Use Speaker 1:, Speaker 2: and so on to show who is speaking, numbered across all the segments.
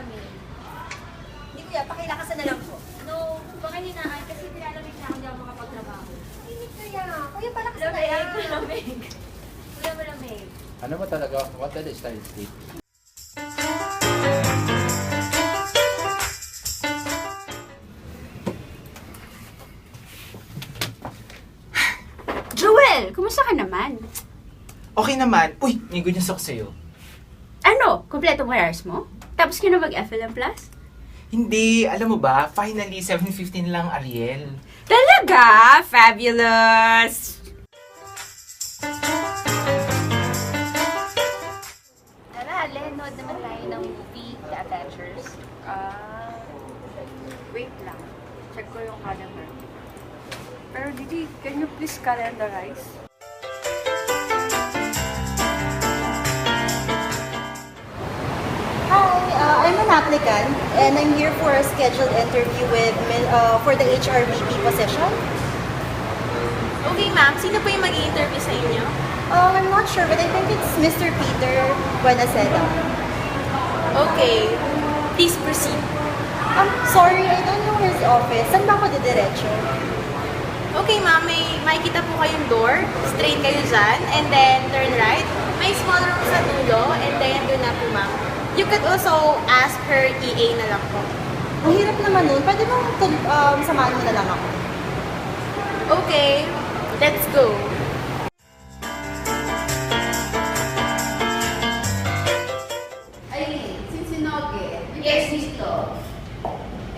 Speaker 1: nilalamig.
Speaker 2: Hindi kuya, pakilakasan na lang po.
Speaker 1: No, baka hinaan kasi nilalamig na ako, hindi ako makapagtrabaho.
Speaker 2: Hindi kaya. Kuya, palakasan na
Speaker 1: Lamig,
Speaker 2: lang.
Speaker 1: malamig. Kuya, malamig.
Speaker 3: Ano ba talaga? What the style state?
Speaker 4: Joel, kumusta ka naman?
Speaker 5: Okay naman. Uy, may good news ako sa'yo.
Speaker 4: Ano? Kompleto mo hours mo? Tapos ka na mag-FLM Plus?
Speaker 5: Hindi, alam mo ba, finally, 7:15 lang, Ariel.
Speaker 4: Talaga? Fabulous!
Speaker 1: Tara, Lenod naman tayo ng movie, The Avengers.
Speaker 6: Wait lang. Check ko yung calendar. Pero Didi, can you please calendarize?
Speaker 2: Hi, I'm an applicant and I'm here for a scheduled interview with for the HRBP position.
Speaker 1: Okay, ma'am. Sino po yung mag-i-interview sa inyo?
Speaker 2: I'm not sure, but I think it's Mr. Peter Buenaseda.
Speaker 1: Okay. Please proceed.
Speaker 2: Sorry, I don't know his office. Saan ba ako didiretso?
Speaker 1: Okay, ma'am. May makikita po kayong door. Straight kayo dyan. And then, turn right. May small room sa dulo. And then, doon na po, ma'am. You could also ask her EA na lang po.
Speaker 2: Ang hirap naman nun. Pwede bang samahan mo na lang ako?
Speaker 1: Okay. Let's go.
Speaker 7: Aileen, Cincinnati, yes, Misto.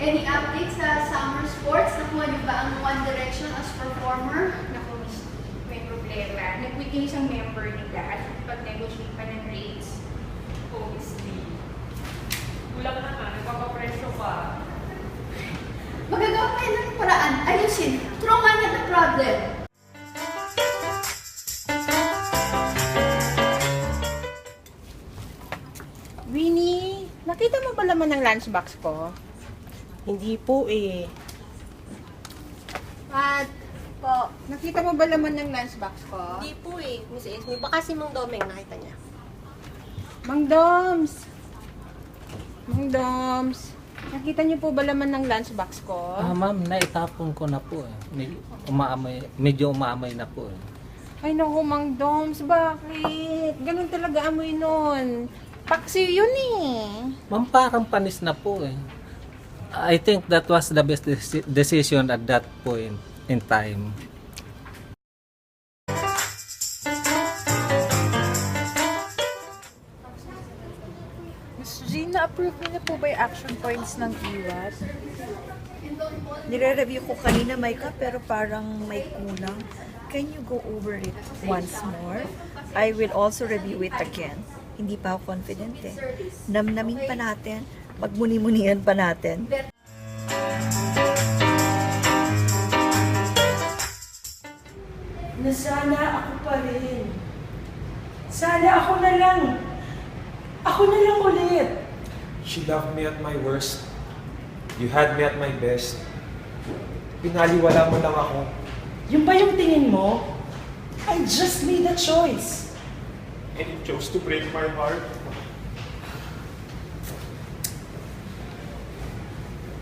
Speaker 7: Any updates sa summer sports? Nakuha niyo ba ang One Direction as performer?
Speaker 8: Naku, miss, may problema. Nag-quit yung isang member nila at pag-negotiate pa ng rates. Obviously. Kulang na nga, nagpapapresyo pa.
Speaker 7: Magagawa kayo ng paraan. Ayusin. Trauma niya the problem.
Speaker 6: Winnie, nakita mo ba laman ng lunchbox ko? Hindi po eh.
Speaker 2: Pat, po.
Speaker 6: Nakita mo ba laman ng lunchbox ko?
Speaker 2: Hindi po eh, Miss Esme. Baka si Mang Domeng nakita niya.
Speaker 6: Mang Doms! Mang Doms! Nakita niyo po ba laman ng lunchbox ko?
Speaker 9: Ma'am, naitapon ko na po eh. Medyo umaamoy na po eh.
Speaker 6: Ay naku, Mang Doms, bakit? Ganun talaga amoy nun. Paksi yun eh.
Speaker 9: Ma'am, parang panis na po eh. I think that was the best decision at that point in time.
Speaker 6: Miss Jean, na-approve niyo na po ba yung action points ng IWAT?
Speaker 10: Nire-review ko kanina, Maika, pero parang may kulang. Can you go over it once more? I will also review it again. Hindi pa ako confident eh. Namnamin pa natin, magmuni-munian pa natin.
Speaker 11: Na sana ako pa rin. Sana ako na lang. Ako na lang ulit.
Speaker 12: She loved me at my worst. You had me at my best. Pinaliwala mo lang ako.
Speaker 11: Yung ba yung tingin mo? I just made a choice.
Speaker 12: And you chose to break my heart.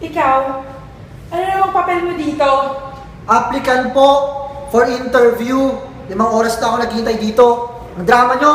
Speaker 11: Ikaw, ano namang papel mo dito?
Speaker 13: Applicant po for interview. 5 oras na ako naghihintay dito. Ang drama nyo!